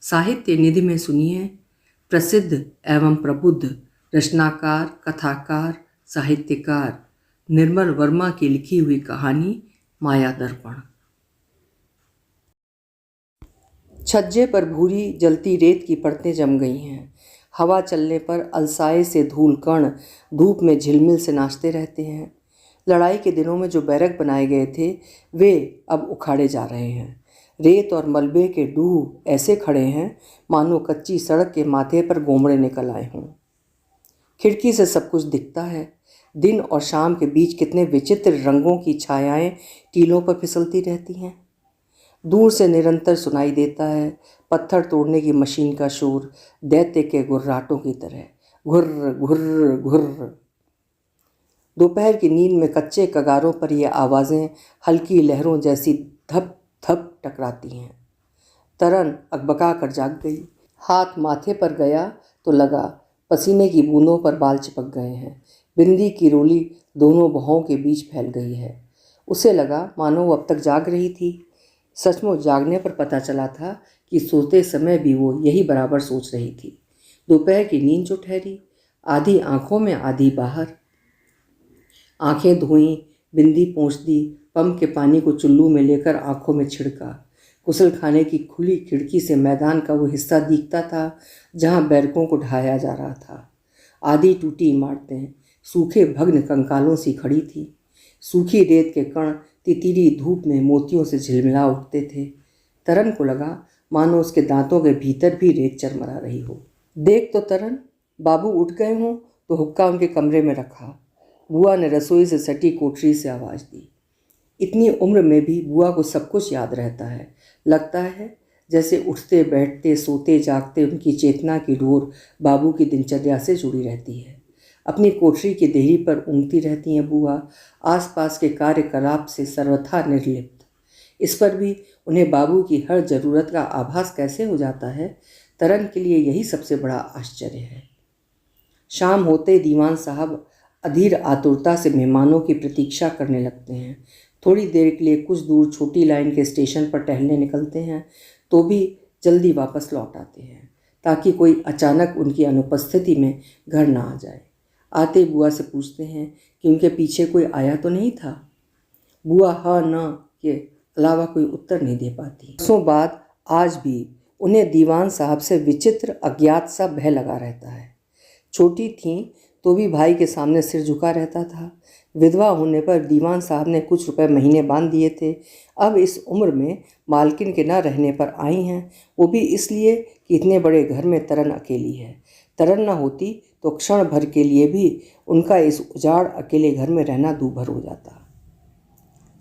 साहित्य निधि में सुनिए प्रसिद्ध एवं प्रबुद्ध रचनाकार, कथाकार, साहित्यकार निर्मल वर्मा की लिखी हुई कहानी माया दर्पण। छज्जे पर भूरी जलती रेत की परतें जम गई हैं। हवा चलने पर अलसाए से धूल कण धूप में झिलमिल से नाचते रहते हैं। लड़ाई के दिनों में जो बैरक बनाए गए थे वे अब उखाड़े जा रहे हैं। रेत और मलबे के डूह ऐसे खड़े हैं मानो कच्ची सड़क के माथे पर गोमड़े निकल आए हों। खिड़की से सब कुछ दिखता है। दिन और शाम के बीच कितने विचित्र रंगों की छायाएं टीलों पर फिसलती रहती हैं। दूर से निरंतर सुनाई देता है पत्थर तोड़ने की मशीन का शोर, दैत्य के गुर्राटों की तरह, घुर्र घुर्र घुर्र। दोपहर की नींद में कच्चे कगारों पर ये आवाज़ें हल्की लहरों जैसी धप धप टकराती हैं। तरन अकबका कर जाग गई। हाथ माथे पर गया तो लगा पसीने की बूंदों पर बाल चिपक गए हैं। बिंदी की रोली दोनों भौं के बीच फैल गई है। उसे लगा मानो वो अब तक जाग रही थी। सचमुच जागने पर पता चला था कि सोते समय भी वो यही बराबर सोच रही थी। दोपहर की नींद जो ठहरी, आधी आंखों में आधी बाहर। आंखें धोईं, बिंदी पोंछ दी, पंप के पानी को चुल्लू में लेकर आंखों में छिड़का। गुसल खाने की खुली खिड़की से मैदान का वो हिस्सा दिखता था जहाँ बैरकों को ढहाया जा रहा था। आधी टूटी इमारतें सूखे भग्न कंकालों सी खड़ी थी। सूखी रेत के कण तितीरी धूप में मोतियों से झिलमिला उठते थे। तरन को लगा मानो उसके दांतों के भीतर भी रेत चरमरा रही हो। देख तो तरन, बाबू उठ गए हों तो हुक्का उनके कमरे में रखा। बुआ ने रसोई से सटी कोठरी से आवाज़ दी। इतनी उम्र में भी बुआ को सब कुछ याद रहता है। लगता है जैसे उठते बैठते सोते जागते उनकी चेतना की डोर बाबू की दिनचर्या से जुड़ी रहती है। अपनी कोठरी की देहरी पर ऊँघती रहती हैं बुआ, आसपास के कार्यकलाप से सर्वथा निर्लिप्त। इस पर भी उन्हें बाबू की हर ज़रूरत का आभास कैसे हो जाता है, तरन के लिए यही सबसे बड़ा आश्चर्य है। शाम होते दीवान साहब अधीर आतुरता से मेहमानों की प्रतीक्षा करने लगते हैं। थोड़ी देर के लिए कुछ दूर छोटी लाइन के स्टेशन पर टहलने निकलते हैं तो भी जल्दी वापस लौट आते हैं ताकि कोई अचानक उनकी अनुपस्थिति में घर ना आ जाए। आते बुआ से पूछते हैं कि उनके पीछे कोई आया तो नहीं था। बुआ हाँ ना के अलावा कोई उत्तर नहीं दे पाती। बरसों बाद आज भी उन्हें दीवान साहब से विचित्र अज्ञात सा भय लगा रहता है। छोटी थीं तो भी भाई के सामने सिर झुका रहता था। विधवा होने पर दीवान साहब ने कुछ रुपए महीने बांध दिए थे। अब इस उम्र में मालकिन के न रहने पर आई हैं, वो भी इसलिए कि इतने बड़े घर में तरन अकेली है। तरन न होती तो क्षण भर के लिए भी उनका इस उजाड़ अकेले घर में रहना दूभर हो जाता।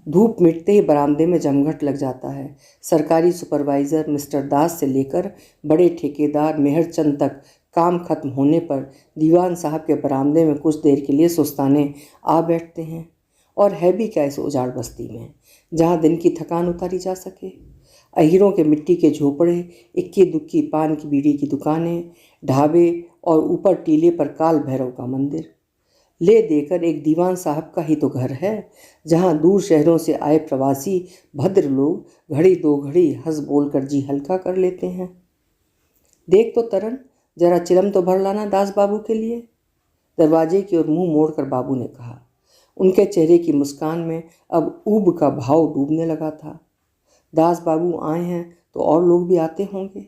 धूप मिटते ही बरामदे में जमघट लग जाता है। सरकारी सुपरवाइज़र मिस्टर दास से लेकर बड़े ठेकेदार मेहरचंद तक काम खत्म होने पर दीवान साहब के बरामदे में कुछ देर के लिए सुस्ताने आ बैठते हैं। और है भी क्या इस उजाड़ बस्ती में जहाँ दिन की थकान उतारी जा सके। अहीरों के मिट्टी के झोपड़े, इक्की दुक्की पान की बीड़ी की दुकानें, ढाबे और ऊपर टीले पर काल भैरव का मंदिर। ले देकर एक दीवान साहब का ही तो घर है जहाँ दूर शहरों से आए प्रवासी भद्र लोग घड़ी दो घड़ी हंस बोल कर जी हल्का कर लेते हैं। देख तो तरन, जरा चिलम तो भर लाना दास बाबू के लिए। दरवाजे की ओर मुंह मोड़कर बाबू ने कहा। उनके चेहरे की मुस्कान में अब ऊब का भाव डूबने लगा था। दास बाबू आए हैं तो और लोग भी आते होंगे।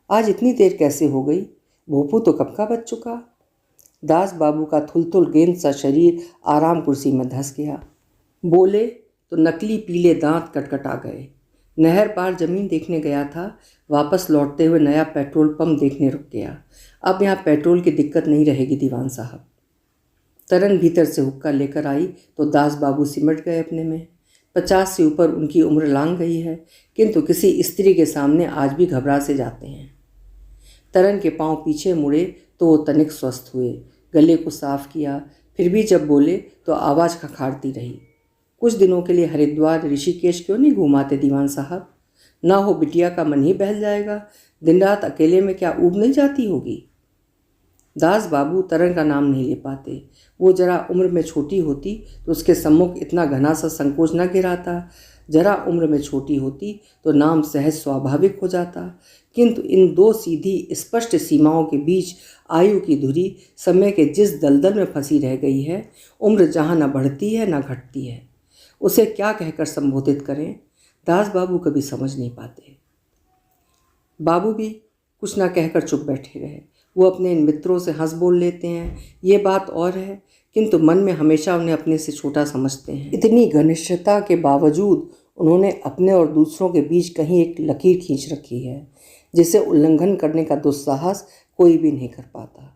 आज इतनी देर कैसे हो गई? भोपू तो कब का बज चुका। दास बाबू का थुलथुल गेंद सा शरीर आराम कुर्सी में धंस गया। बोले तो नकली पीले दांत कटकटा गए। नहर पार जमीन देखने गया था, वापस लौटते हुए नया पेट्रोल पंप देखने रुक गया। अब यहाँ पेट्रोल की दिक्कत नहीं रहेगी दीवान साहब। तरन भीतर से हुक्का लेकर आई तो दास बाबू सिमट गए अपने में। 50 से ऊपर उनकी उम्र लांघ गई है, किंतु किसी स्त्री के सामने आज भी घबरा से जाते हैं। तरन के पांव पीछे मुड़े तो वो तनिक स्वस्थ हुए, गले को साफ किया, फिर भी जब बोले तो आवाज़ खखाड़ती रही। कुछ दिनों के लिए हरिद्वार ऋषिकेश क्यों नहीं घुमाते दीवान साहब? ना हो बिटिया का मन ही बहल जाएगा। दिन रात अकेले में क्या ऊब नहीं जाती होगी। दास बाबू तरन का नाम नहीं ले पाते। वो जरा उम्र में छोटी होती तो उसके सम्मुख इतना घना सा संकोच न गिराता। जरा उम्र में छोटी होती तो नाम सहज स्वाभाविक हो जाता, किंतु इन दो सीधी स्पष्ट सीमाओं के बीच आयु की धुरी समय के जिस दलदल में फंसी रह गई है, उम्र जहाँ न बढ़ती है न घटती है, उसे क्या कहकर संबोधित करें, दास बाबू कभी समझ नहीं पाते। बाबू भी कुछ ना कहकर चुप बैठे रहे। वो अपने इन मित्रों से हंस बोल लेते हैं, ये बात और है, किंतु मन में हमेशा उन्हें अपने से छोटा समझते हैं। इतनी घनिष्ठता के बावजूद उन्होंने अपने और दूसरों के बीच कहीं एक लकीर खींच रखी है, जिसे उल्लंघन करने का दुस्साहस कोई भी नहीं कर पाता।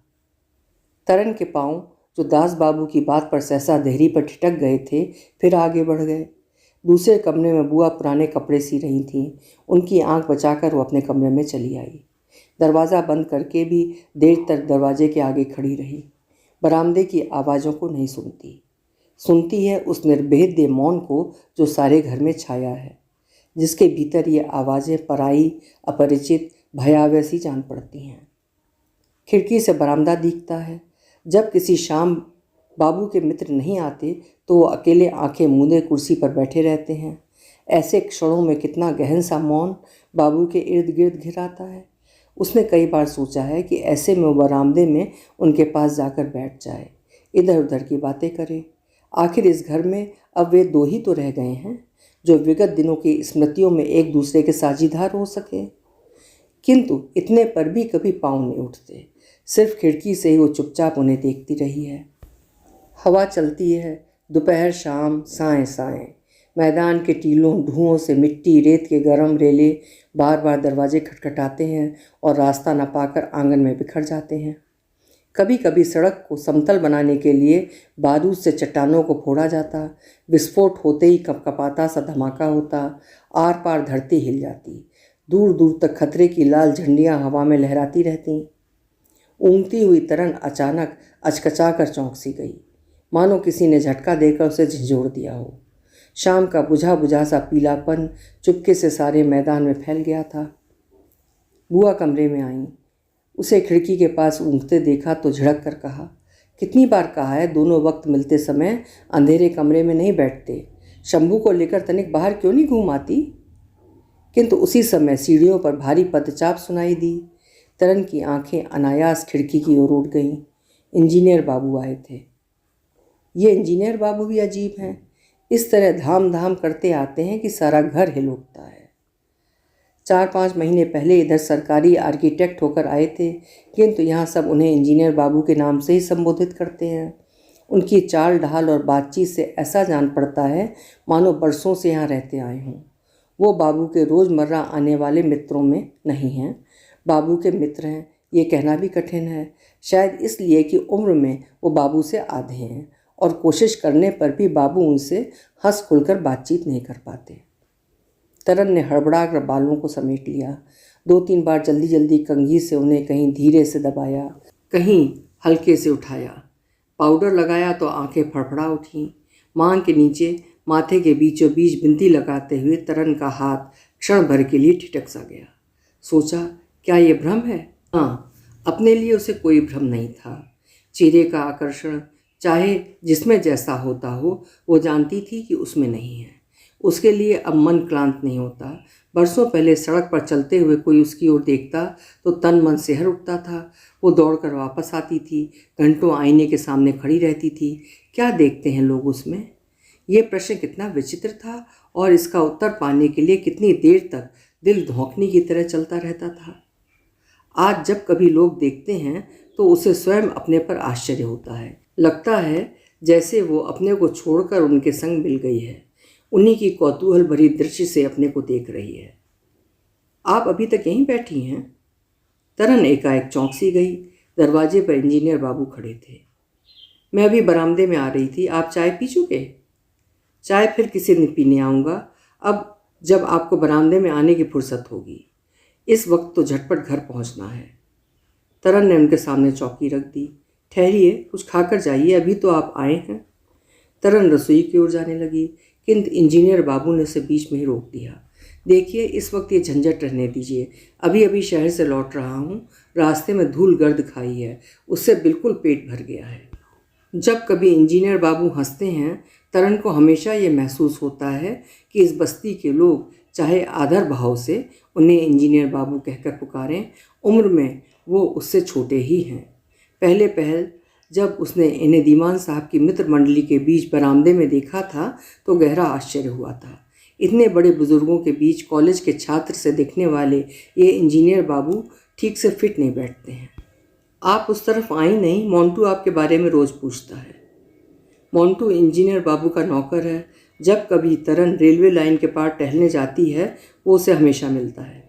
तरन के पांव, जो दास बाबू की बात पर सहसा देहरी पर ठिठक गए थे, फिर आगे बढ़ गए। दूसरे कमरे में बुआ पुराने कपड़े सी रही थीं। उनकी आंख बचाकर वो अपने कमरे में चली आई। दरवाज़ा बंद करके भी देर तक दरवाजे के आगे खड़ी रही। बरामदे की आवाज़ों को नहीं सुनती है उस निर्भेद्य मौन को जो सारे घर में छाया है, जिसके भीतर ये आवाज़ें पराई, अपरिचित, भयावह सी जान पड़ती हैं। खिड़की से बरामदा दिखता है। जब किसी शाम बाबू के मित्र नहीं आते तो वो अकेले आंखें मूंदे कुर्सी पर बैठे रहते हैं। ऐसे क्षणों में कितना गहन सा मौन बाबू के इर्द गिर्द घिराता है। उसने कई बार सोचा है कि ऐसे में वो बरामदे में उनके पास जाकर बैठ जाए, इधर उधर की बातें करे। आखिर इस घर में अब वे दो ही तो रह गए हैं जो विगत दिनों की स्मृतियों में एक दूसरे के साझीदार हो सके, किंतु इतने पर भी कभी पाँव नहीं उठते। सिर्फ खिड़की से ही वो चुपचाप उन्हें देखती रही है। हवा चलती है, दोपहर शाम साएं साएं। मैदान के टीलों धुओं से मिट्टी रेत के गरम रेले बार बार दरवाजे खटखटाते हैं और रास्ता न पाकर आंगन में बिखर जाते हैं। कभी कभी सड़क को समतल बनाने के लिए बारूद से चट्टानों को फोड़ा जाता। विस्फोट होते ही कपकपाता सा धमाका होता। आर पार धरती हिल जाती। दूर दूर तक खतरे की लाल झंडियाँ हवा में लहराती रहतीं। ऊँघती हुई तरन अचानक अचकचा कर चौंक सी गई, मानो किसी ने झटका देकर उसे झिझोड़ दिया हो। शाम का बुझा बुझा सा पीलापन चुपके से सारे मैदान में फैल गया था। बुआ कमरे में आई। उसे खिड़की के पास ऊँघते देखा तो झिड़क कर कहा, कितनी बार कहा है दोनों वक्त मिलते समय अंधेरे कमरे में नहीं बैठते। शंभू को लेकर तनिक बाहर क्यों नहीं घूम आती। किंतु उसी समय सीढ़ियों पर भारी पदचाप सुनाई दी। तरन की आंखें अनायास खिड़की की ओर उठ गईं। इंजीनियर बाबू आए थे। ये इंजीनियर बाबू भी अजीब हैं। इस तरह धाम धाम करते आते हैं कि सारा घर हिल उठता है। 4-5 महीने पहले इधर सरकारी आर्किटेक्ट होकर आए थे, किंतु यहाँ सब उन्हें इंजीनियर बाबू के नाम से ही संबोधित करते हैं। उनकी चाल ढाल और बातचीत से ऐसा जान पड़ता है मानो बरसों से यहाँ रहते आए हों। वो बाबू के रोज़मर्रा आने वाले मित्रों में नहीं हैं। बाबू के मित्र हैं ये कहना भी कठिन है, शायद इसलिए कि उम्र में वो बाबू से आधे हैं और कोशिश करने पर भी बाबू उनसे हंस खुलकर बातचीत नहीं कर पाते। तरन ने हड़बड़ाकर बालों को समेट लिया। 2-3 बार जल्दी जल्दी कंघी से उन्हें कहीं धीरे से दबाया, कहीं हल्के से उठाया। पाउडर लगाया तो आंखें फड़फड़ा उठीं। मांग के नीचे माथे के बीचों बीच बिंदी लगाते हुए तरन का हाथ क्षण भर के लिए ठिठक सा गया। सोचा, क्या ये भ्रम है? हाँ, अपने लिए उसे कोई भ्रम नहीं था। चेहरे का आकर्षण चाहे जिसमें जैसा होता हो, वो जानती थी कि उसमें नहीं है। उसके लिए अब मन क्लांत नहीं होता। बरसों पहले सड़क पर चलते हुए कोई उसकी ओर देखता तो तन मन सिहर उठता था। वो दौड़कर वापस आती थी, घंटों आईने के सामने खड़ी रहती थी। क्या देखते हैं लोग उसमें? ये प्रश्न कितना विचित्र था और इसका उत्तर पाने के लिए कितनी देर तक दिल धौंकने की तरह चलता रहता था। आज जब कभी लोग देखते हैं तो उसे स्वयं अपने पर आश्चर्य होता है। लगता है जैसे वो अपने को छोड़कर उनके संग मिल गई है, उन्हीं की कौतूहल भरी दृष्टि से अपने को देख रही है। आप अभी तक यहीं बैठी हैं? तरन एकाएक चौंक सी गई। दरवाजे पर इंजीनियर बाबू खड़े थे। मैं अभी बरामदे में आ रही थी, आप चाय पी चुके? चाय फिर किसी दिन पीने आऊँगा, अब जब आपको बरामदे में आने की फुर्सत होगी। इस वक्त तो झटपट घर पहुँचना है। तरन ने उनके सामने चौकी रख दी। ठहरिए, कुछ खाकर जाइए, अभी तो आप आए हैं। तरन रसोई की ओर जाने लगी, किंतु इंजीनियर बाबू ने उसे बीच में ही रोक दिया। देखिए, इस वक्त ये झंझट रहने दीजिए। अभी अभी शहर से लौट रहा हूँ, रास्ते में धूल गर्द खाई है, उससे बिल्कुल पेट भर गया है। जब कभी इंजीनियर बाबू हंसते हैं तरन को हमेशा ये महसूस होता है कि इस बस्ती के लोग चाहे आदर भाव से उन्हें इंजीनियर बाबू कहकर पुकारें, उम्र में वो उससे छोटे ही हैं। पहले पहल जब उसने इन्हें दीवान साहब की मित्र मंडली के बीच बरामदे में देखा था तो गहरा आश्चर्य हुआ था। इतने बड़े बुजुर्गों के बीच कॉलेज के छात्र से दिखने वाले ये इंजीनियर बाबू ठीक से फिट नहीं बैठते हैं। आप उस तरफ आई नहीं, मोंटू आपके बारे में रोज़ पूछता है। मोंटू इंजीनियर बाबू का नौकर है। जब कभी तरन रेलवे लाइन के पार टहलने जाती है वो उसे हमेशा मिलता है।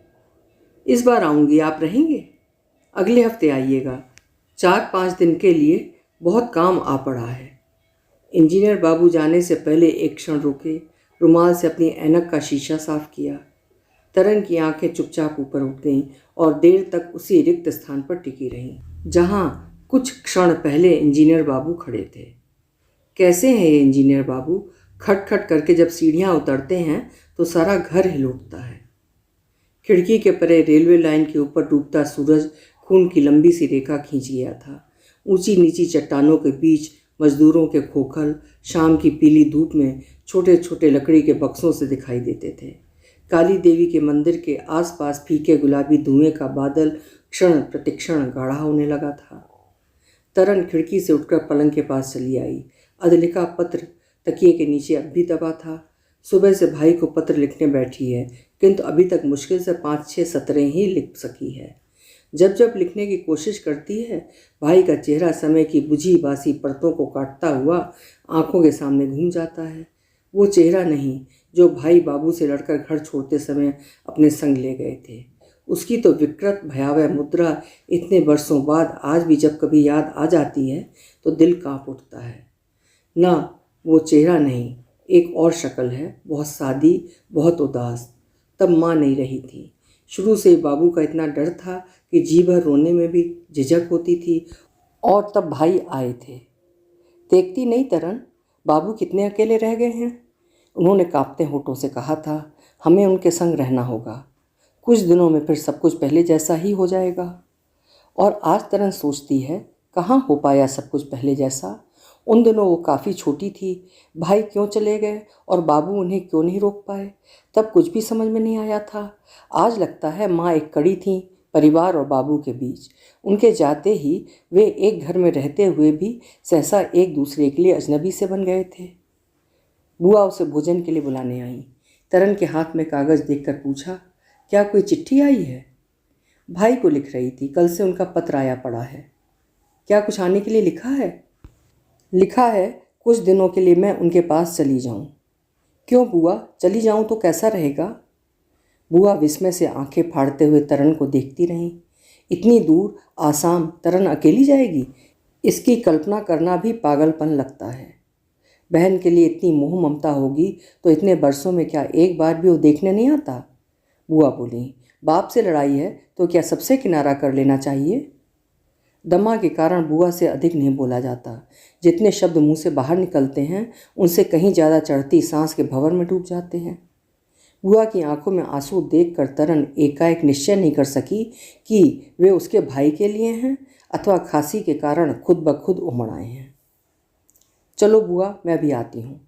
इस बार आऊँगी, आप रहेंगे? अगले हफ्ते आइएगा, 4-5 दिन के लिए बहुत काम आ पड़ा है। इंजीनियर बाबू जाने से पहले एक क्षण रुके, रुमाल से अपनी ऐनक का शीशा साफ किया। तरन की आंखें चुपचाप ऊपर उठ गईं और देर तक उसी रिक्त स्थान पर टिकी रहीं जहां कुछ क्षण पहले इंजीनियर बाबू खड़े थे। कैसे हैं ये इंजीनियर बाबू? खटखट करके जब सीढ़ियां उतरते हैं तो सारा घर हिल उठता है। खिड़की के परे रेलवे लाइन के ऊपर डूबता सूरज खून की लंबी सी रेखा खींच गया था। ऊंची नीची चट्टानों के बीच मजदूरों के खोखल शाम की पीली धूप में छोटे छोटे लकड़ी के बक्सों से दिखाई देते थे। काली देवी के मंदिर के आसपास फीके गुलाबी धुएं का बादल क्षण प्रतिक्षण गाढ़ा होने लगा था। तरन खिड़की से उठकर पलंग के पास चली आई। अधलिखा पत्र तकिए के नीचे अब भी दबा था। सुबह से भाई को पत्र लिखने बैठी है, किंतु अभी तक मुश्किल से 5-6 सतरें ही लिख सकी है। जब जब लिखने की कोशिश करती है, भाई का चेहरा समय की बुझी बासी परतों को काटता हुआ आंखों के सामने घूम जाता है। वो चेहरा नहीं जो भाई बाबू से लड़कर घर छोड़ते समय अपने संग ले गए थे। उसकी तो विकृत भयावह मुद्रा इतने वर्षों बाद आज भी जब कभी याद आ जाती है तो दिल कांप उठता है। ना वो चेहरा नहीं, एक और शक्ल है, बहुत सादी, बहुत उदास। तब माँ नहीं रही थी। शुरू से ही बाबू का इतना डर था कि जी भर रोने में भी झिझक होती थी। और तब भाई आए थे। देखती नहीं तरन, बाबू कितने अकेले रह गए हैं। उन्होंने कांपते होठों से कहा था, हमें उनके संग रहना होगा। कुछ दिनों में फिर सब कुछ पहले जैसा ही हो जाएगा। और आज तरन सोचती है, कहाँ हो पाया सब कुछ पहले जैसा। उन दिनों वो काफ़ी छोटी थी। भाई क्यों चले गए और बाबू उन्हें क्यों नहीं रोक पाए, तब कुछ भी समझ में नहीं आया था। आज लगता है माँ एक कड़ी थी परिवार और बाबू के बीच। उनके जाते ही वे एक घर में रहते हुए भी सहसा एक दूसरे के लिए अजनबी से बन गए थे। बुआ उसे भोजन के लिए बुलाने आई। तरन के हाथ में कागज़ देखकर पूछा, क्या कोई चिट्ठी आई है? भाई को लिख रही थी, कल से उनका पत्र आया पड़ा है। क्या कुछ आने के लिए लिखा है? लिखा है कुछ दिनों के लिए मैं उनके पास चली जाऊं। क्यों बुआ, चली जाऊं तो कैसा रहेगा? बुआ विस्मय से आंखें फाड़ते हुए तरन को देखती रहीं। इतनी दूर आसाम तरन अकेली जाएगी? इसकी कल्पना करना भी पागलपन लगता है। बहन के लिए इतनी मोह ममता होगी तो इतने बरसों में क्या एक बार भी वो देखने नहीं आता? बुआ बोली, बाप से लड़ाई है तो क्या सबसे किनारा कर लेना चाहिए? दमा के कारण बुआ से अधिक नहीं बोला जाता। जितने शब्द मुंह से बाहर निकलते हैं उनसे कहीं ज़्यादा चढ़ती सांस के भंवर में डूब जाते हैं। बुआ की आंखों में आंसू देखकर तरन एकाएक निश्चय नहीं कर सकी कि वे उसके भाई के लिए हैं अथवा खांसी के कारण खुद ब खुद उमड़ आए हैं। चलो बुआ, मैं भी आती हूँ।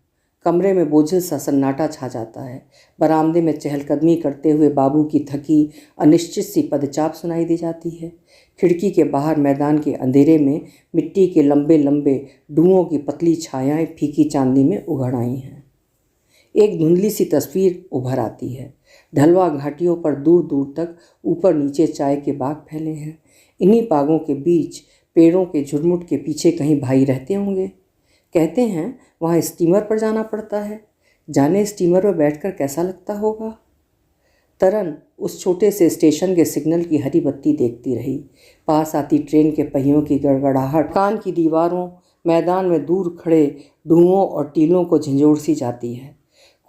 कमरे में बोझिल सा सन्नाटा छा जाता है। बरामदे में चहलकदमी करते हुए बाबू की थकी अनिश्चित सी पदचाप सुनाई दी जाती है। खिड़की के बाहर मैदान के अंधेरे में मिट्टी के लंबे लंबे धुओं की पतली छायाएं फीकी चांदी में उघड़ आई हैं। एक धुंधली सी तस्वीर उभर आती है। ढलवा घाटियों पर दूर दूर तक ऊपर नीचे चाय के बाग फैले हैं। इन्हीं बागों के बीच पेड़ों के झुरमुट के पीछे कहीं भाई रहते होंगे। कहते हैं वहाँ स्टीमर पर जाना पड़ता है। जाने स्टीमर पर बैठकर कैसा लगता होगा। तरन उस छोटे से स्टेशन के सिग्नल की हरी बत्ती देखती रही। पास आती ट्रेन के पहियों की गड़गड़ाहट कान की दीवारों, मैदान में दूर खड़े ढुओं और टीलों को झंझोड़ सी जाती है।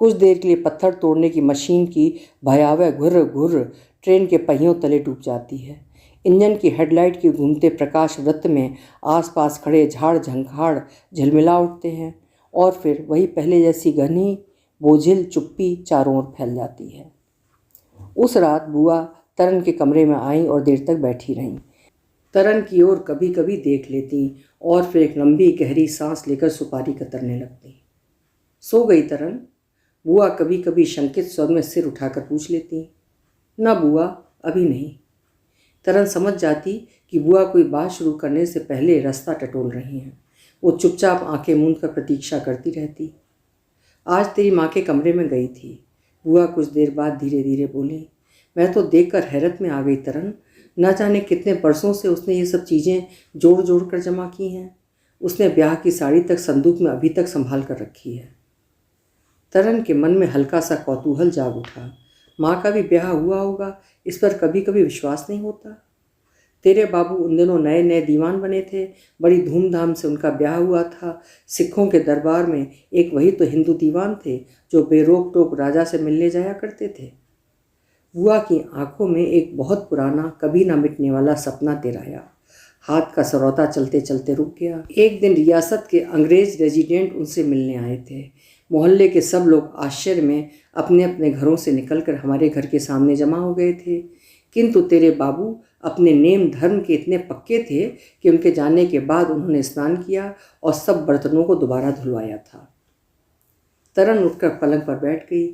कुछ देर के लिए पत्थर तोड़ने की मशीन की भयावह घुर्र घुर्र ट्रेन के पहियों तले डूब जाती है। इंजन की हेडलाइट के घूमते प्रकाश वृत्त में आसपास खड़े झाड़ झंखाड़ झिलमिला उठते हैं और फिर वही पहले जैसी घनी बोझिल चुप्पी चारों ओर फैल जाती है। उस रात बुआ तरन के कमरे में आई और देर तक बैठी रहीं। तरन की ओर कभी कभी देख लेती और फिर एक लंबी गहरी सांस लेकर सुपारी कतरने लगती। सो गई तरन? बुआ कभी कभी शंकित स्वर में सिर उठाकर पूछ लेती। ना बुआ, अभी नहीं। तरन समझ जाती कि बुआ कोई बात शुरू करने से पहले रास्ता टटोल रही हैं। वो चुपचाप आंखें मूंद कर प्रतीक्षा करती रहती। आज तेरी माँ के कमरे में गई थी, बुआ कुछ देर बाद धीरे धीरे बोली। मैं तो देखकर हैरत में आ गई तरन। न जाने कितने बरसों से उसने ये सब चीज़ें जोड़ जोड़ कर जमा की हैं। उसने ब्याह की साड़ी तक संदूक में अभी तक संभाल कर रखी है। तरन के मन में हल्का सा कौतूहल जाग उठा। माँ का भी ब्याह हुआ होगा, इस पर कभी कभी विश्वास नहीं होता। तेरे बाबू उन दिनों नए नए दीवान बने थे, बड़ी धूमधाम से उनका ब्याह हुआ था। सिखों के दरबार में एक वही तो हिंदू दीवान थे जो बेरोक टोक राजा से मिलने जाया करते थे। बुआ की आंखों में एक बहुत पुराना, कभी ना मिटने वाला सपना तिराया। हाथ का सरौता चलते चलते रुक गया। एक दिन रियासत के अंग्रेज रेजिडेंट उनसे मिलने आए थे। मोहल्ले के सब लोग आश्चर्य में अपने अपने घरों से निकलकर हमारे घर के सामने जमा हो गए थे, किंतु तेरे बाबू अपने नेम धर्म के इतने पक्के थे कि उनके जाने के बाद उन्होंने स्नान किया और सब बर्तनों को दोबारा धुलवाया था। तरन उठकर पलंग पर बैठ गई।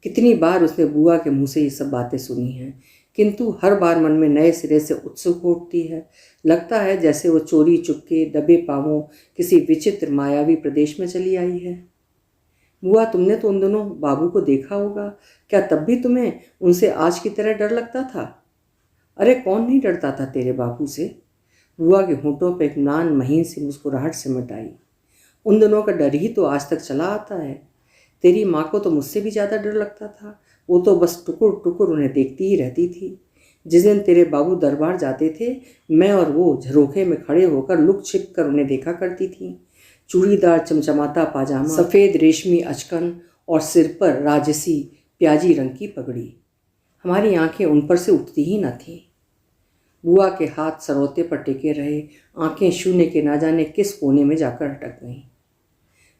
कितनी बार उसने बुआ के मुंह से ये सब बातें सुनी हैं, किंतु हर बार मन में नए सिरे से उत्सुक उठती है। लगता है जैसे वो चोरी चुपके दबे पांवों किसी विचित्र मायावी प्रदेश में चली आई है। बुआ, तुमने तो उन दोनों बाबू को देखा होगा, क्या तब भी तुम्हें उनसे आज की तरह डर लगता था? अरे कौन नहीं डरता था तेरे बाबू से? बुआ के होंठों पर एक म्लान महीन सी मुस्कुराहट सिमट आई। उन दोनों का डर ही तो आज तक चला आता है। तेरी माँ को तो मुझसे भी ज़्यादा डर लगता था। वो तो बस टुकुर टुकुर उन्हें देखती ही रहती थी। जिस दिन तेरे बाबू दरबार जाते थे, मैं और वो झरोखे में खड़े होकर लुक छिप कर उन्हें देखा करती थी। चूड़ीदार चमचमाता पाजामा, सफ़ेद रेशमी अचकन और सिर पर राजसी प्याजी रंग की पगड़ी। हमारी आंखें उन पर से उठती ही न थीं। बुआ के हाथ सरौते पर टिके रहे, आंखें शून्य के ना जाने किस कोने में जाकर अटक गईं।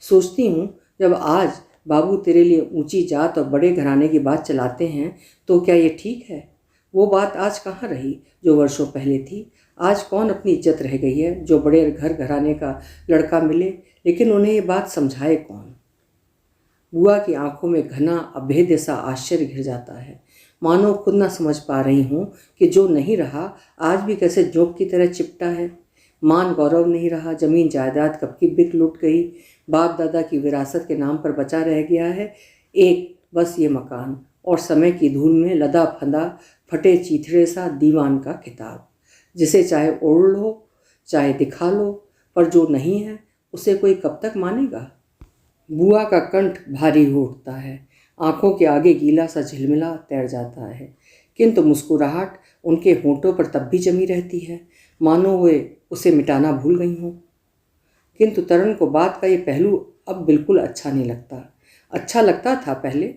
सोचती हूँ, जब आज बाबू तेरे लिए ऊंची जात और बड़े घराने की बात चलाते हैं तो क्या ये ठीक है? वो बात आज कहाँ रही जो वर्षों पहले थी। आज कौन अपनी इज्जत रह गई है जो बड़े घर घराने का लड़का मिले, लेकिन उन्हें ये बात समझाए कौन? बुआ की आंखों में घना अभेद्य सा आश्चर्य घिर जाता है, मानो खुद ना समझ पा रही हूँ कि जो नहीं रहा आज भी कैसे जोंक की तरह चिपटा है। मान गौरव नहीं रहा, जमीन जायदाद कब की बिक लुट गई, बाप दादा की विरासत के नाम पर बचा रह गया है एक बस ये मकान, और समय की धूल में लदा फंदा फटे चीथड़े सा दीवान का किताब, जिसे चाहे ओढ़ लो चाहे दिखा लो, पर जो नहीं है उसे कोई कब तक मानेगा। बुआ का कंठ भारी हो उठता है, आंखों के आगे गीला सा झिलमिला तैर जाता है, किंतु मुस्कुराहट उनके होंठों पर तब भी जमी रहती है, मानो वे उसे मिटाना भूल गई हों। किंतु तरन को बात का ये पहलू अब बिल्कुल अच्छा नहीं लगता। अच्छा लगता था पहले,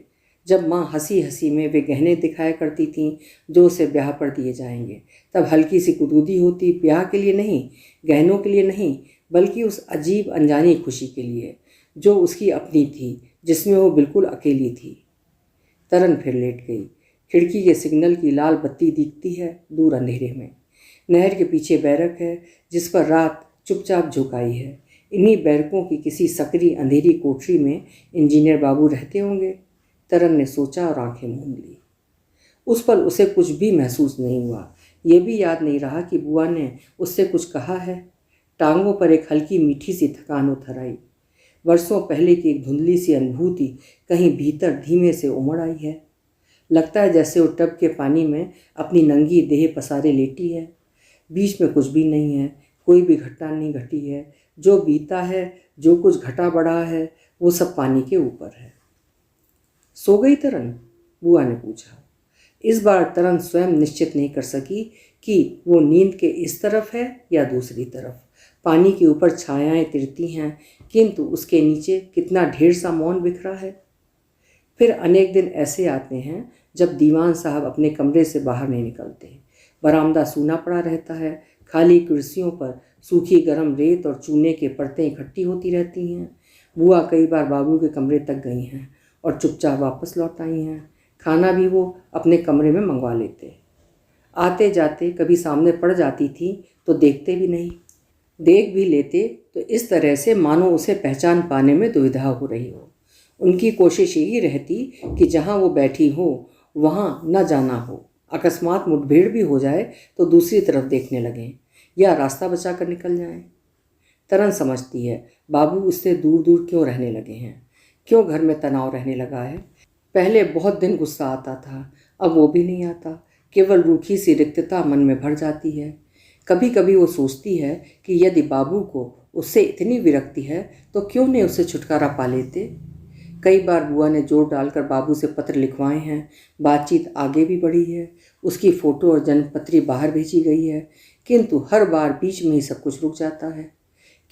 जब माँ हंसी हंसी में वे गहने दिखाया करती थीं जो उसे ब्याह पर दिए जाएंगे। तब हल्की सी कुदूदी होती, ब्याह के लिए नहीं, गहनों के लिए नहीं, बल्कि उस अजीब अनजानी खुशी के लिए जो उसकी अपनी थी, जिसमें वो बिल्कुल अकेली थी। तरन फिर लेट गई। खिड़की के सिग्नल की लाल बत्ती दिखती है दूर अंधेरे में। नहर के पीछे बैरक है जिस पर रात चुपचाप झुकाई है। इन्हीं बैरकों की किसी सकरी अंधेरी कोठरी में इंजीनियर बाबू रहते होंगे, तरन ने सोचा और आंखें मूंद ली। उस पर उसे कुछ भी महसूस नहीं हुआ। ये भी याद नहीं रहा कि बुआ ने उससे कुछ कहा है। टांगों पर एक हल्की मीठी सी थकान उतर आई। वर्षों पहले की एक धुंधली सी अनुभूति कहीं भीतर धीमे से उमड़ आई है। लगता है जैसे वो टब के पानी में अपनी नंगी देह पसारे लेटी है। बीच में कुछ भी नहीं है, कोई भी घटना नहीं घटी है। जो बीता है, जो कुछ घटा बढ़ा है, वो सब पानी के ऊपर है। सो गई तरन? बुआ ने पूछा। इस बार तरन स्वयं निश्चित नहीं कर सकी कि वो नींद के इस तरफ है या दूसरी तरफ। पानी के ऊपर छायाएं तिरती हैं, किंतु उसके नीचे कितना ढेर सा मौन बिखरा है। फिर अनेक दिन ऐसे आते हैं जब दीवान साहब अपने कमरे से बाहर नहीं निकलते। बरामदा सूना पड़ा रहता है। खाली कुर्सियों पर सूखी गर्म रेत और चूने के परतें इकट्ठी होती रहती हैं। बुआ कई बार बाबू के कमरे तक गई हैं और चुपचाप वापस लौट आई हैं। खाना भी वो अपने कमरे में मंगवा लेते। आते जाते कभी सामने पड़ जाती थी तो देखते भी नहीं, देख भी लेते तो इस तरह से मानो उसे पहचान पाने में दुविधा हो रही हो। उनकी कोशिश यही रहती कि जहाँ वो बैठी हो वहाँ न जाना हो। अकस्मात मुठभेड़ भी हो जाए तो दूसरी तरफ देखने लगें या रास्ता बचा कर निकल जाएं। तरन समझती है बाबू उससे दूर दूर क्यों रहने लगे हैं, क्यों घर में तनाव रहने लगा है। पहले बहुत दिन गुस्सा आता था, अब वो भी नहीं आता। केवल रूखी सी रिक्तता मन में भर जाती है। कभी कभी वो सोचती है कि यदि बाबू को उससे इतनी विरक्ति है तो क्यों नहीं उससे छुटकारा पा लेते। कई बार बुआ ने जोर डालकर बाबू से पत्र लिखवाए हैं, बातचीत आगे भी बढ़ी है, उसकी फ़ोटो और जन्मपत्री बाहर भेजी गई है, किंतु हर बार बीच में ही सब कुछ रुक जाता है।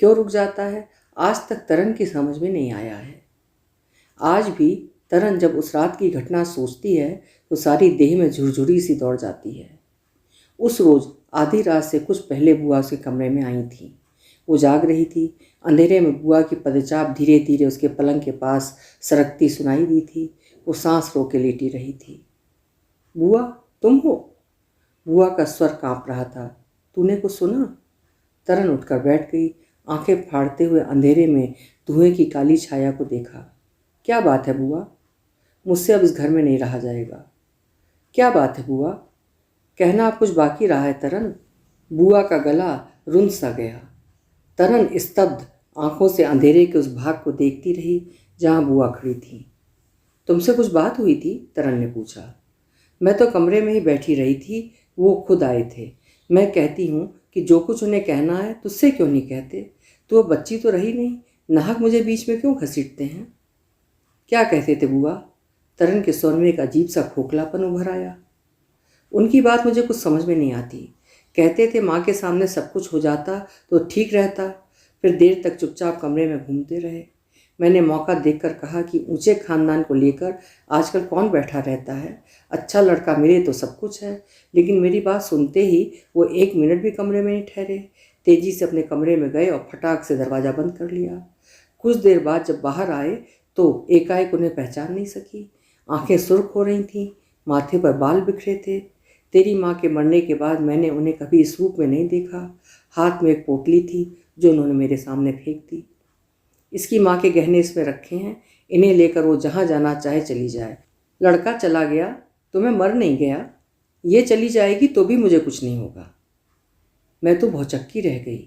क्यों रुक जाता है, आज तक तरन की समझ में नहीं आया है। आज भी तरन जब उस रात की घटना सोचती है तो सारी देह में झुरझुरी सी दौड़ जाती है। उस रोज़ आधी रात से कुछ पहले बुआ उसके कमरे में आई थी। वो जाग रही थी। अंधेरे में बुआ की पदचाप धीरे धीरे उसके पलंग के पास सरकती सुनाई दी थी। वो सांस रोक के लेटी रही थी। बुआ, तुम हो? बुआ का स्वर कांप रहा था। तूने कुछ सुना? तरन उठकर बैठ गई। आंखें फाड़ते हुए अंधेरे में धुएं की काली छाया को देखा। क्या बात है बुआ? मुझसे अब इस घर में नहीं रहा जाएगा। क्या बात है बुआ? कहना अब कुछ बाकी रहा है तरन? बुआ का गला रुंध सा गया। तरन स्तब्ध आंखों से अंधेरे के उस भाग को देखती रही जहां बुआ खड़ी थी। तुमसे कुछ बात हुई थी? तरन ने पूछा। मैं तो कमरे में ही बैठी रही थी, वो खुद आए थे। मैं कहती हूँ कि जो कुछ उन्हें कहना है तुझसे क्यों नहीं कहते? तो वो बच्ची तो रही नहीं, नाहक मुझे बीच में क्यों घसीटते हैं? क्या कहते थे बुआ? तरन के स्वर में एक अजीब सा खोखलापन उभर आया। उनकी बात मुझे कुछ समझ में नहीं आती। कहते थे माँ के सामने सब कुछ हो जाता तो ठीक रहता, फिर देर तक चुपचाप कमरे में घूमते रहे। मैंने मौका देखकर कहा कि ऊंचे खानदान को लेकर आजकल कौन बैठा रहता है, अच्छा लड़का मिले तो सब कुछ है। लेकिन मेरी बात सुनते ही वो एक मिनट भी कमरे में नहीं ठहरे। तेजी से अपने कमरे में गए और फटाक से दरवाज़ा बंद कर लिया। कुछ देर बाद जब बाहर आए तो एकाएक उन्हें पहचान नहीं सकी। आंखें सुर्ख हो रही थीं, माथे पर बाल बिखरे थे। तेरी माँ के मरने के बाद मैंने उन्हें कभी इस रूप में नहीं देखा। हाथ में एक पोटली थी जो उन्होंने मेरे सामने फेंक दी। इसकी माँ के गहने इसमें रखे हैं, इन्हें लेकर वो जहाँ जाना चाहे चली जाए। लड़का चला गया तो मैं मर नहीं गया, ये चली जाएगी तो भी मुझे कुछ नहीं होगा। मैं तो भौचक्की रह गई।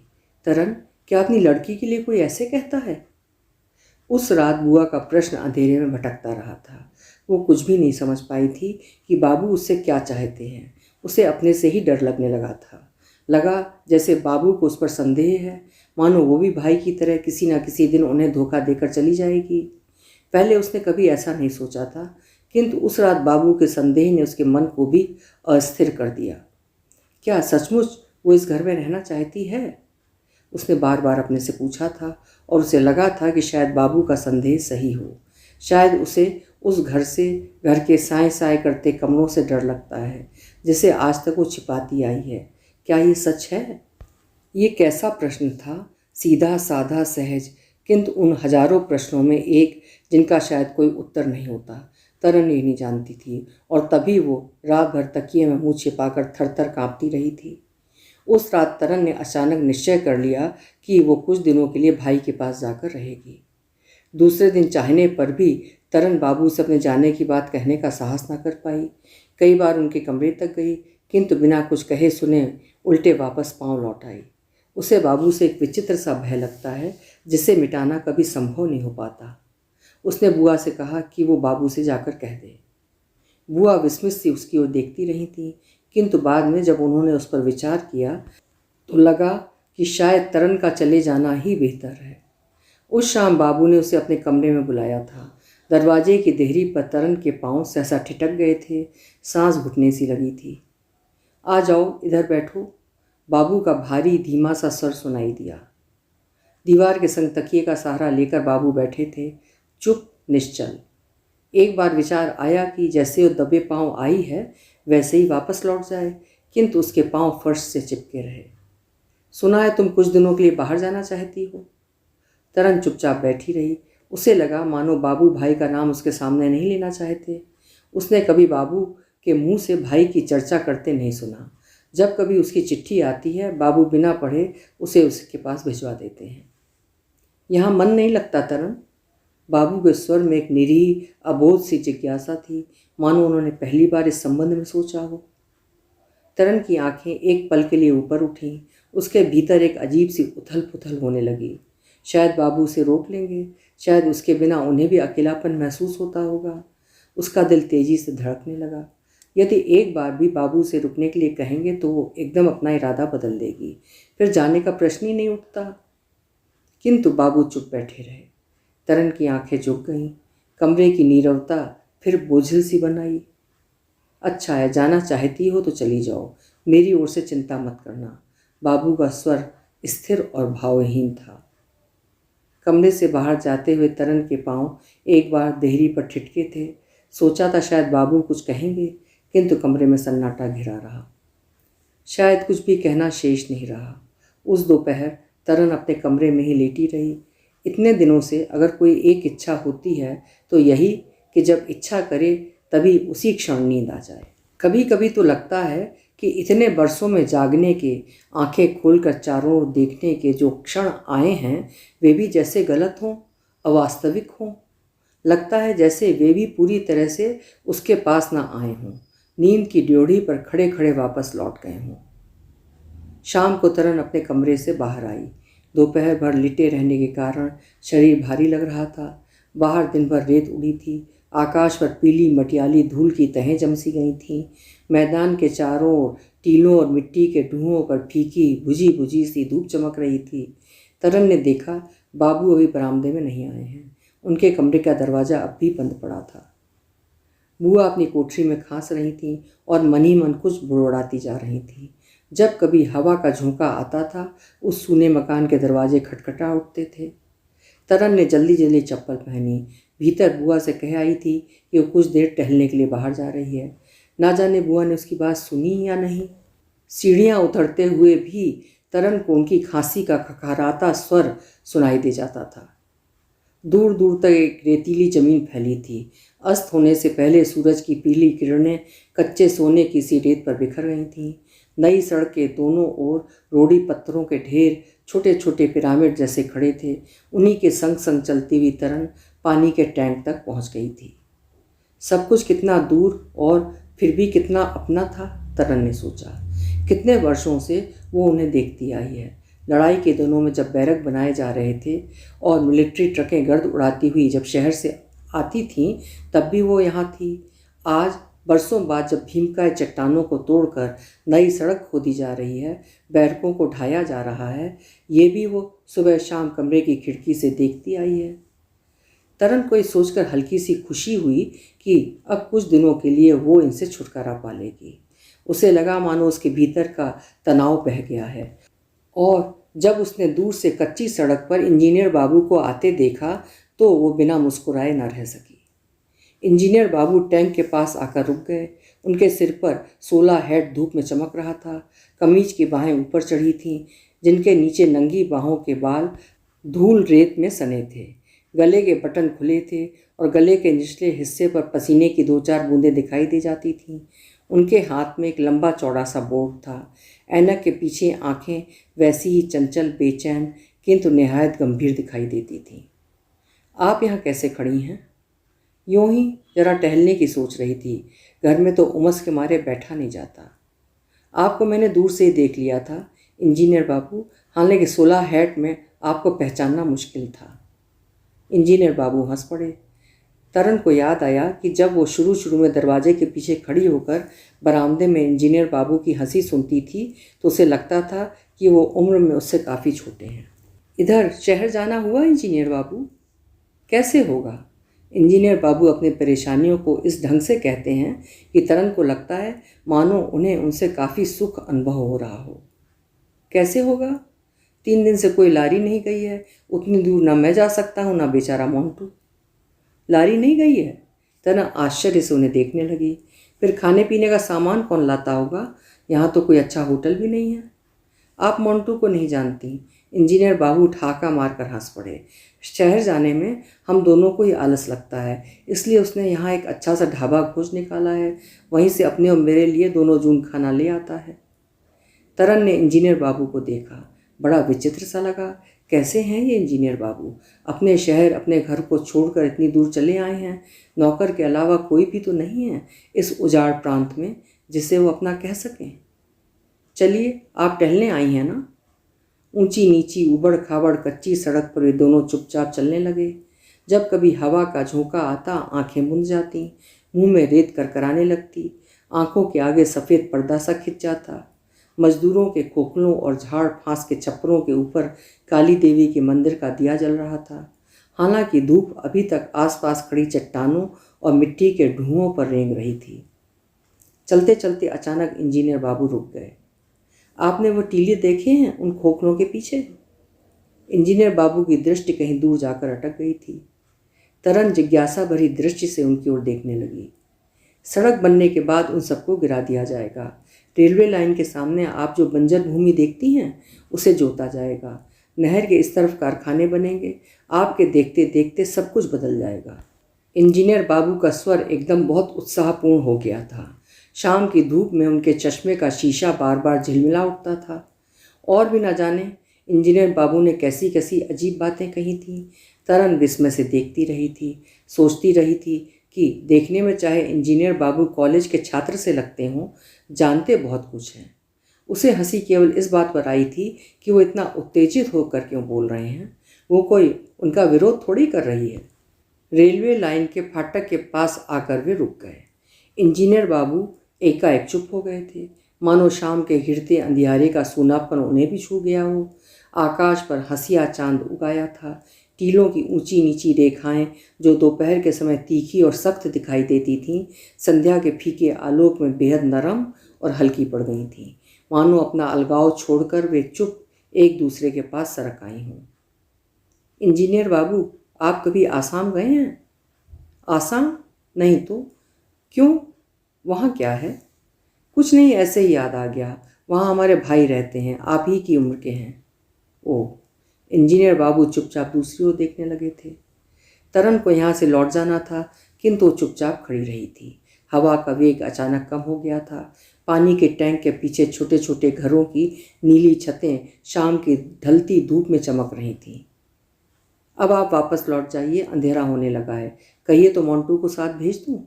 तरन, क्या अपनी लड़की के लिए कोई ऐसे कहता है? उस रात बुआ का प्रश्न अंधेरे में भटकता रहा था। वो कुछ भी नहीं समझ पाई थी कि बाबू उससे क्या चाहते हैं। उसे अपने से ही डर लगने लगा था। लगा जैसे बाबू को उस पर संदेह है, मानो वो भी भाई की तरह किसी न किसी दिन उन्हें धोखा देकर चली जाएगी। पहले उसने कभी ऐसा नहीं सोचा था, किंतु उस रात बाबू के संदेह ने उसके मन को भी अस्थिर कर दिया। क्या सचमुच वो इस घर में रहना चाहती है? उसने बार बार अपने से पूछा था और उसे लगा था कि शायद बाबू का संदेह सही हो। शायद उसे उस घर से, घर के साए साए करते कमरों से डर लगता है जिसे आज तक वो छिपाती आई है। क्या ये सच है? ये कैसा प्रश्न था, सीधा साधा सहज, किंतु उन हजारों प्रश्नों में एक जिनका शायद कोई उत्तर नहीं होता। तरन ये नहीं जानती थी और तभी वो रात भर तकिए में मुँह छिपाकर थर थर काँपती रही थी। उस रात तरन ने अचानक निश्चय कर लिया कि वो कुछ दिनों के लिए भाई के पास जाकर रहेगी। दूसरे दिन चाहने पर भी तरन बाबू से अपने जाने की बात कहने का साहस न कर पाई। कई बार उनके कमरे तक गई, किंतु बिना कुछ कहे सुने उल्टे वापस पाँव लौट आई। उसे बाबू से एक विचित्र सा भय लगता है जिसे मिटाना कभी संभव नहीं हो पाता। उसने बुआ से कहा कि वो बाबू से जाकर कह दे। बुआ विस्मित सी उसकी ओर देखती रही थी, किंतु बाद में जब उन्होंने उस पर विचार किया तो लगा कि शायद तरन का चले जाना ही बेहतर है। उस शाम बाबू ने उसे अपने कमरे में बुलाया था। दरवाजे की देहरी पर तरन के पांव सहसा ठिठक गए थे, सांस घुटने सी लगी थी। आ जाओ, इधर बैठो, बाबू का भारी धीमा सा स्वर सुनाई दिया। दीवार के संग तकिए का सहारा लेकर बाबू बैठे थे, चुप निश्चल। एक बार विचार आया कि जैसे वो दबे पांव आई है वैसे ही वापस लौट जाए, किंतु उसके पांव फर्श से चिपके रहे। सुना है तुम कुछ दिनों के लिए बाहर जाना चाहती हो? तरन चुपचाप बैठी रही। उसे लगा मानो बाबू भाई का नाम उसके सामने नहीं लेना चाहते। उसने कभी बाबू के मुंह से भाई की चर्चा करते नहीं सुना। जब कभी उसकी चिट्ठी आती है बाबू बिना पढ़े उसे उसके पास भिजवा देते हैं। यहाँ मन नहीं लगता तरन? बाबू के स्वर में एक निरीह अबोध सी जिज्ञासा थी, मानो उन्होंने पहली बार इस संबंध में सोचा हो। तरन की आंखें एक पल के लिए ऊपर उठीं। उसके भीतर एक अजीब सी उथल पुथल होने लगी। शायद बाबू उसे रोक लेंगे, शायद उसके बिना उन्हें भी अकेलापन महसूस होता होगा। उसका दिल तेजी से धड़कने लगा। यदि एक बार भी बाबू से रुकने के लिए कहेंगे तो वो एकदम अपना इरादा बदल देगी, फिर जाने का प्रश्न ही नहीं उठता। किंतु बाबू चुप बैठे रहे। तरन की आंखें झुक गईं। कमरे की नीरवता फिर बोझिल सी बन आई। अच्छा है, जाना चाहती हो तो चली जाओ, मेरी ओर से चिंता मत करना। बाबू का स्वर स्थिर और भावहीन था। कमरे से बाहर जाते हुए तरन के पांव एक बार देहरी पर ठिठके थे। सोचा था शायद बाबू कुछ कहेंगे, किंतु कमरे में सन्नाटा घिरा रहा। शायद कुछ भी कहना शेष नहीं रहा। उस दोपहर तरन अपने कमरे में ही लेटी रही। इतने दिनों से अगर कोई एक इच्छा होती है तो यही कि जब इच्छा करे तभी उसी क्षण नींद आ जाए। कभी कभी तो लगता है कि इतने वर्षों में जागने के, आंखें खोलकर चारों ओर देखने के जो क्षण आए हैं वे भी जैसे गलत हों, अवास्तविक हों। लगता है जैसे वे भी पूरी तरह से उसके पास ना आए हों, नींद की ड्योढ़ी पर खड़े खड़े वापस लौट गए हों। शाम को तरन अपने कमरे से बाहर आई। दोपहर भर लिटे रहने के कारण शरीर भारी लग रहा था। बाहर दिन भर रेत उड़ी थी। आकाश पर पीली मटियाली धूल की तहें जमसी गई थीं। मैदान के चारों ओर टीलों और मिट्टी के ढूंहों पर फीकी बुझी बुझी सी धूप चमक रही थी। तरन ने देखा बाबू अभी बरामदे में नहीं आए हैं। उनके कमरे का दरवाज़ा अब भी बंद पड़ा था। बुआ अपनी कोठरी में खांस रही थीं और मन ही मन कुछ बुड़बुड़ाती जा रही थीं। जब कभी हवा का झोंका आता था, उस सूने मकान के दरवाजे खटखटा उठते थे। तरन ने जल्दी जल्दी चप्पल पहनी। भीतर बुआ से कह आई थी कि वो कुछ देर टहलने के लिए बाहर जा रही है। ना जाने बुआ ने उसकी बात सुनी या नहीं। सीढ़ियाँ उतरते हुए भी तरन को उनकी खांसी का खखराता स्वर सुनाई दे जाता था। दूर दूर तक एक रेतीली जमीन फैली थी। अस्त होने से पहले सूरज की पीली किरणें कच्चे सोने की सी रेत पर बिखर गई थीं। नई सड़क के दोनों ओर रोड़ी पत्थरों के ढेर छोटे छोटे पिरामिड जैसे खड़े थे। उन्हीं के संग संग चलती हुई तरन पानी के टैंक तक पहुंच गई थी। सब कुछ कितना दूर और फिर भी कितना अपना था, तरन ने सोचा। कितने वर्षों से वो उन्हें देखती आई है। लड़ाई के दिनों में जब बैरक बनाए जा रहे थे और मिलिट्री ट्रकें गर्द उड़ाती हुई जब शहर से आती थीं, तब भी वो यहाँ थी। आज बरसों बाद जब भीमकाय चट्टानों को तोड़कर नई सड़क खोदी जा रही है, बैरकों को ढाया जा रहा है, ये भी वो सुबह शाम कमरे की खिड़की से देखती आई है। तरन को ये सोचकर हल्की सी खुशी हुई कि अब कुछ दिनों के लिए वो इनसे छुटकारा पा लेगी। उसे लगा मानो उसके भीतर का तनाव बह गया है। और जब उसने दूर से कच्ची सड़क पर इंजीनियर बाबू को आते देखा तो वो बिना मुस्कुराए न रह सकी। इंजीनियर बाबू टैंक के पास आकर रुक गए। उनके सिर पर 16 हैट धूप में चमक रहा था। कमीज की बाहें ऊपर चढ़ी थीं, जिनके नीचे नंगी बाहों के बाल धूल रेत में सने थे। गले के बटन खुले थे और गले के निचले हिस्से पर पसीने की 2-4 बूंदें दिखाई दे जाती थीं। उनके हाथ में एक लंबा चौड़ा सा बोर्ड था। ऐनक के पीछे आंखें वैसी ही चंचल, बेचैन किंतु निहायत गंभीर दिखाई देती थीं। आप यहाँ कैसे खड़ी हैं? यूं ही जरा टहलने की सोच रही थी। घर में तो उमस के मारे बैठा नहीं जाता। आपको मैंने दूर से ही देख लिया था इंजीनियर बाबू, हालांकि 16 हैट में आपको पहचानना मुश्किल था। इंजीनियर बाबू हंस पड़े। तरन को याद आया कि जब वो शुरू में दरवाजे के पीछे खड़ी होकर बरामदे में इंजीनियर बाबू की हंसी सुनती थी तो उसे लगता था कि वो उम्र में उससे काफ़ी छोटे हैं। इधर शहर जाना हुआ इंजीनियर बाबू? कैसे होगा? इंजीनियर बाबू अपनी परेशानियों को इस ढंग से कहते हैं कि तरन को लगता है मानो उन्हें उनसे काफ़ी सुख अनुभव हो रहा हो। कैसे होगा? 3 दिन से कोई लारी नहीं गई है। उतनी दूर ना मैं जा सकता हूँ ना बेचारा मोंटू। लारी नहीं गई है? तरन आश्चर्य से उन्हें देखने लगी। फिर खाने पीने का सामान कौन लाता होगा? यहाँ तो कोई अच्छा होटल भी नहीं है। आप मोंटू को नहीं जानती। इंजीनियर बाबू ठाका मारकर हंस पड़े। शहर जाने में हम दोनों को ही आलस लगता है, इसलिए उसने यहाँ एक अच्छा सा ढाबा खोज निकाला है। वहीं से अपने और मेरे लिए दोनों जून खाना ले आता है। तरन ने इंजीनियर बाबू को देखा। बड़ा विचित्र सा लगा। कैसे हैं ये इंजीनियर बाबू? अपने शहर, अपने घर को छोड़कर इतनी दूर चले आए हैं। नौकर के अलावा कोई भी तो नहीं है इस उजाड़ प्रांत में जिसे वो अपना कह सकें। चलिए, आप टहलने आई हैं ना? ऊंची नीची उबड़ खाबड़ कच्ची सड़क पर वे दोनों चुपचाप चलने लगे। जब कभी हवा का झोंका आता, आंखें मुंद जाती, मुंह में रेत करकराने लगती, आंखों के आगे सफ़ेद पर्दा सा खिंच जाता। मजदूरों के खोखलों और झाड़ फांस के छप्परों के ऊपर काली देवी के मंदिर का दिया जल रहा था। हालांकि धूप अभी तक आसपास खड़ी चट्टानों और मिट्टी के ढूंहों पर रेंग रही थी। चलते चलते अचानक इंजीनियर बाबू रुक गए। आपने वो टीले देखे हैं उन खोखलों के पीछे? इंजीनियर बाबू की दृष्टि कहीं दूर जाकर अटक गई थी। तरन जिज्ञासा भरी दृष्टि से उनकी ओर देखने लगी। सड़क बनने के बाद उन सबको गिरा दिया जाएगा। रेलवे लाइन के सामने आप जो बंजर भूमि देखती हैं उसे जोता जाएगा। नहर के इस तरफ कारखाने बनेंगे। आपके देखते देखते सब कुछ बदल जाएगा। इंजीनियर बाबू का स्वर एकदम बहुत उत्साहपूर्ण हो गया था। शाम की धूप में उनके चश्मे का शीशा बार बार झिलमिला उठता था। और भी न जाने इंजीनियर बाबू ने कैसी कैसी अजीब बातें कही थीं। तरन विस्मय से देखती रही थी, सोचती रही थी कि देखने में चाहे इंजीनियर बाबू कॉलेज के छात्र से लगते हों, जानते बहुत कुछ हैं। उसे हंसी केवल इस बात पर आई थी कि वो इतना उत्तेजित होकर क्यों बोल रहे हैं। वो कोई उनका विरोध थोड़ी कर रही है। रेलवे लाइन के फाटक के पास आकर वे रुक गए। इंजीनियर बाबू एकाएक चुप हो गए थे, मानो शाम के घिरते अंधियारे का सूनापन उन्हें भी छू गया हो। आकाश पर हंसिया चांद उगाया था। टीलों की ऊंची नीची रेखाएं जो दोपहर के समय तीखी और सख्त दिखाई देती थीं, संध्या के फीके आलोक में बेहद नरम और हल्की पड़ गई थीं, मानो अपना अलगाव छोड़कर वे चुप एक दूसरे के पास सरक आई हों। इंजीनियर बाबू, आप कभी आसाम गए हैं? आसाम? नहीं तो। क्यों, वहाँ क्या है? कुछ नहीं, ऐसे ही याद आ गया। वहाँ हमारे भाई रहते हैं, आप ही की उम्र के हैं। ओह। इंजीनियर बाबू चुपचाप दूसरी ओर देखने लगे थे। तरन को यहाँ से लौट जाना था, किंतु वो चुपचाप खड़ी रही थी। हवा का वेग अचानक कम हो गया था। पानी के टैंक के पीछे छोटे छोटे घरों की नीली छतें शाम की ढलती धूप में चमक रही थीं। अब आप वापस लौट जाइए, अंधेरा होने लगा है। कहिए तो मोंटू को साथ भेज दूँ?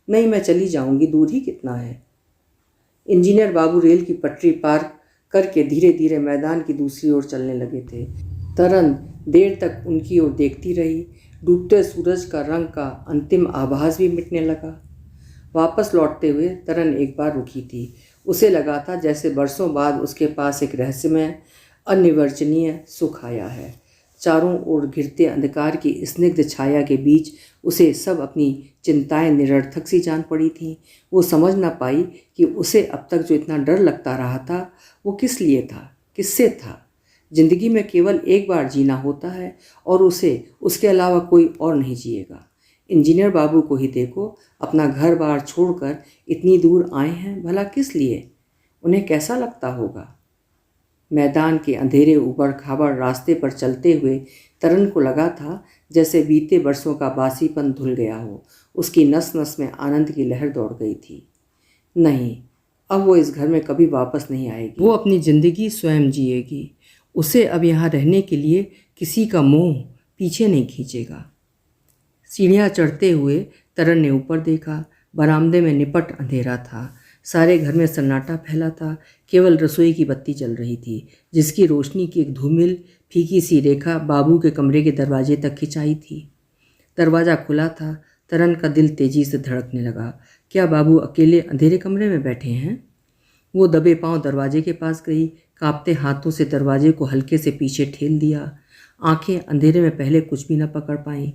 नहीं, मैं चली जाऊँगी, दूर ही कितना है। इंजीनियर बाबू रेल की पटरी पार करके धीरे धीरे मैदान की दूसरी ओर चलने लगे थे। तरन देर तक उनकी ओर देखती रही। डूबते सूरज का रंग का अंतिम आभास भी मिटने लगा। वापस लौटते हुए तरन एक बार रुकी थी। उसे लगा था जैसे बरसों बाद उसके पास एक रहस्यमय, अनिर्वचनीय सुख आया है। चारों ओर घिरते अंधकार की स्निग्ध छाया के बीच उसे सब अपनी चिंताएं निरर्थक सी जान पड़ी थीं। वो समझ न पाई कि उसे अब तक जो इतना डर लगता रहा था वो किस लिए था, किससे था। जिंदगी में केवल एक बार जीना होता है और उसे उसके अलावा कोई और नहीं जिएगा। इंजीनियर बाबू को ही देखो, अपना घर बार छोड़कर इतनी दूर आए हैं, भला किस लिए? उन्हें कैसा लगता होगा? मैदान के अंधेरे ऊबड़ खाबड़ रास्ते पर चलते हुए तरन को लगा था जैसे बीते वर्षों का बासीपन धुल गया हो। उसकी नस नस में आनंद की लहर दौड़ गई थी। नहीं, अब वो इस घर में कभी वापस नहीं आएगी। वो अपनी ज़िंदगी स्वयं जिएगी। उसे अब यहाँ रहने के लिए किसी का मोह पीछे नहीं खींचेगा। सीढ़ियाँ चढ़ते हुए तरन ने ऊपर देखा। बरामदे में निपट अंधेरा था। सारे घर में सन्नाटा फैला था। केवल रसोई की बत्ती जल रही थी, जिसकी रोशनी की एक धूमिल फीकी सी रेखा बाबू के कमरे के दरवाजे तक खिंचाई थी। दरवाज़ा खुला था। तरन का दिल तेजी से धड़कने लगा। क्या बाबू अकेले अंधेरे कमरे में बैठे हैं? वो दबे पांव दरवाजे के पास गई। कांपते हाथों से दरवाजे को हल्के से पीछे ठेल दिया। आंखें अंधेरे में पहले कुछ भी न पकड़ पाईं।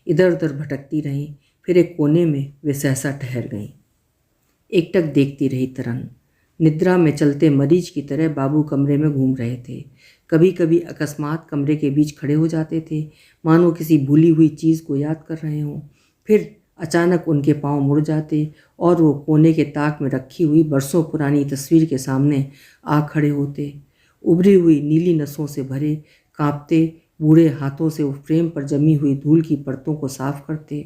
इधर उधर भटकती रहीं। फिर एक कोने में वे सहसा ठहर गईं। एकटक देखती रही तरन। निद्रा में चलते मरीज की तरह बाबू कमरे में घूम रहे थे। कभी कभी अकस्मात कमरे के बीच खड़े हो जाते थे, मानो किसी भूली हुई चीज़ को याद कर रहे हों। फिर अचानक उनके पांव मुड़ जाते और वो कोने के ताक में रखी हुई बरसों पुरानी तस्वीर के सामने आ खड़े होते। उभरी हुई नीली नसों से भरे कांपते बूढ़े हाथों से वो फ्रेम पर जमी हुई धूल की परतों को साफ करते।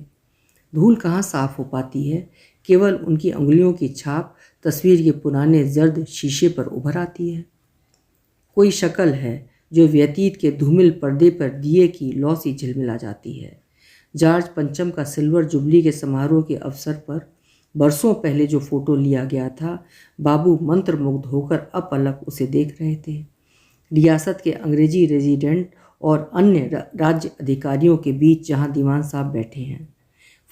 धूल कहाँ साफ हो पाती है, केवल उनकी उंगलियों की छाप तस्वीर के पुराने जर्द शीशे पर उभर आती है। कोई शक्ल है, जो व्यतीत के धूमिल पर्दे पर दिए की लौ सी झिलमिला जाती है। जॉर्ज पंचम का सिल्वर जुबली के समारोह के अवसर पर बरसों पहले जो फोटो लिया गया था, बाबू मंत्रमुग्ध होकर अपलक उसे देख रहे थे। रियासत के अंग्रेजी रेजिडेंट और अन्य राज्य अधिकारियों के बीच जहां दीवान साहब बैठे हैं,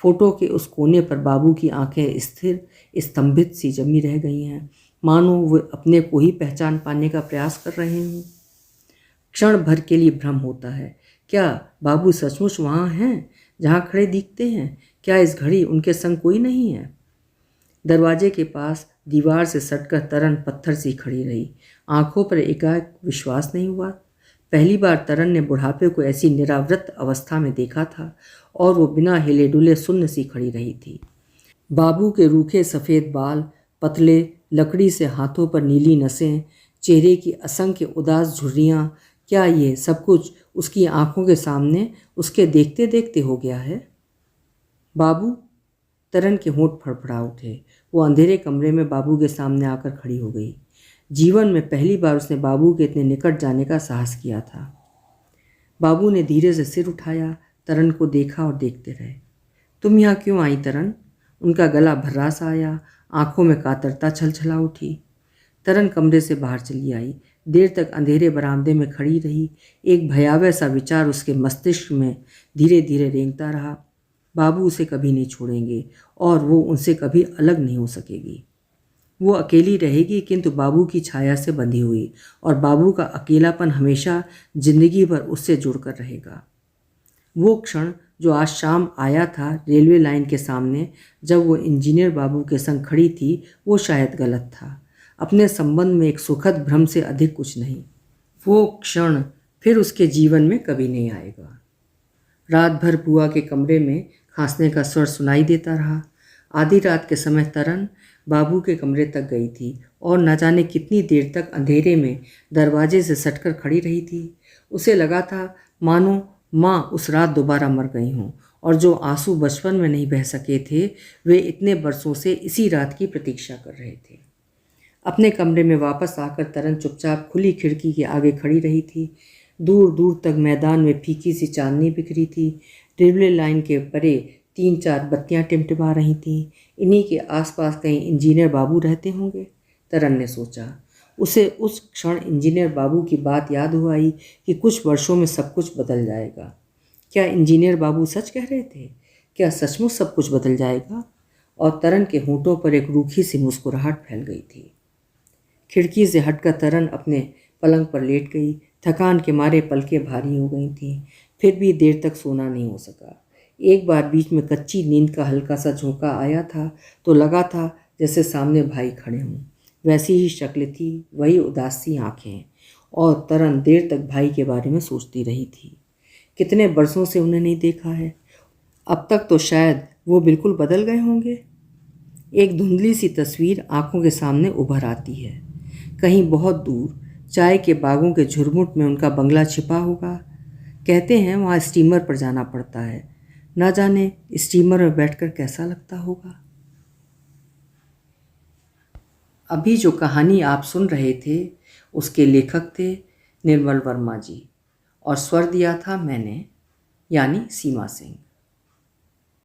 फोटो के उस कोने पर बाबू की आंखें स्थिर स्तंभित सी जमी रह गई हैं, मानो वे अपने को ही पहचान पाने का प्रयास कर रहे हों। क्षण भर के लिए भ्रम होता है, क्या बाबू सचमुच वहाँ हैं जहाँ खड़े दिखते हैं? क्या इस घड़ी उनके संग कोई नहीं है? दरवाजे के पास दीवार से सटकर तरन पत्थर सी खड़ी रही। आंखों पर एकाएक विश्वास नहीं हुआ। पहली बार तरन ने बुढ़ापे को ऐसी निरावृत अवस्था में देखा था और वो बिना हिले डुले सुन्न सी खड़ी रही थी। बाबू के रूखे सफ़ेद बाल, पतले लकड़ी से हाथों पर नीली नसें, चेहरे की असंख्य उदास झुर्रियाँ, क्या ये सब कुछ उसकी आंखों के सामने उसके देखते देखते हो गया है? बाबू! तरन के होंठ फड़फड़ा उठे। वो अंधेरे कमरे में बाबू के सामने आकर खड़ी हो गई। जीवन में पहली बार उसने बाबू के इतने निकट जाने का साहस किया था। बाबू ने धीरे से सिर उठाया, तरन को देखा और देखते रहे। तुम यहाँ क्यों आई तरन? उनका गला भर्रा सा आया, आंखों में कातरता छलछला उठी। तरन कमरे से बाहर चली आई, देर तक अंधेरे बरामदे में खड़ी रही। एक भयावह सा विचार उसके मस्तिष्क में धीरे धीरे रेंगता रहा। बाबू उसे कभी नहीं छोड़ेंगे और वो उनसे कभी अलग नहीं हो सकेगी। वो अकेली रहेगी, किंतु बाबू की छाया से बंधी हुई, और बाबू का अकेलापन हमेशा जिंदगी भर उससे जुड़कर रहेगा। वो क्षण जो आज शाम आया था रेलवे लाइन के सामने, जब वो इंजीनियर बाबू के संग खड़ी थी, वो शायद गलत था। अपने संबंध में एक सुखद भ्रम से अधिक कुछ नहीं। वो क्षण फिर उसके जीवन में कभी नहीं आएगा। रात भर बुआ के कमरे में खांसने का स्वर सुनाई देता रहा। आधी रात के समय तरन बाबू के कमरे तक गई थी और न जाने कितनी देर तक अंधेरे में दरवाजे से सटकर खड़ी रही थी। उसे लगा था मानो माँ उस रात दोबारा मर गई हों, और जो आंसू बचपन में नहीं बह सके थे, वे इतने बरसों से इसी रात की प्रतीक्षा कर रहे थे। अपने कमरे में वापस आकर तरन चुपचाप खुली खिड़की के आगे खड़ी रही थी। दूर दूर तक मैदान में फीकी सी चांदनी बिखरी थी। रेलवे लाइन के परे 3-4 बत्तियां टिमटिमा रही थीं। इन्हीं के आसपास कहीं इंजीनियर बाबू रहते होंगे, तरन ने सोचा। उसे उस क्षण इंजीनियर बाबू की बात याद हो आई कि कुछ वर्षों में सब कुछ बदल जाएगा। क्या इंजीनियर बाबू सच कह रहे थे? क्या सचमुच सब कुछ बदल जाएगा? और तरन के होंठों पर एक रूखी सी मुस्कुराहट फैल गई थी। खिड़की से हटकर तरन अपने पलंग पर लेट गई। थकान के मारे पलकें भारी हो गई थीं, फिर भी देर तक सोना नहीं हो सका। एक बार बीच में कच्ची नींद का हल्का सा झोंका आया था तो लगा था जैसे सामने भाई खड़े हों। वैसी ही शक्ल थी, वही उदास सी आँखें, और तरन देर तक भाई के बारे में सोचती रही थी। कितने बरसों से उन्हें नहीं देखा है। अब तक तो शायद वो बिल्कुल बदल गए होंगे। एक धुंधली सी तस्वीर आंखों के सामने उभर आती है। कहीं बहुत दूर चाय के बागों के झुरमुट में उनका बंगला छिपा होगा। कहते हैं वहाँ स्टीमर पर जाना पड़ता है। ना जाने स्टीमर में बैठकर कैसा लगता होगा। अभी जो कहानी आप सुन रहे थे उसके लेखक थे निर्मल वर्मा जी, और स्वर दिया था मैंने, यानी सीमा सिंह।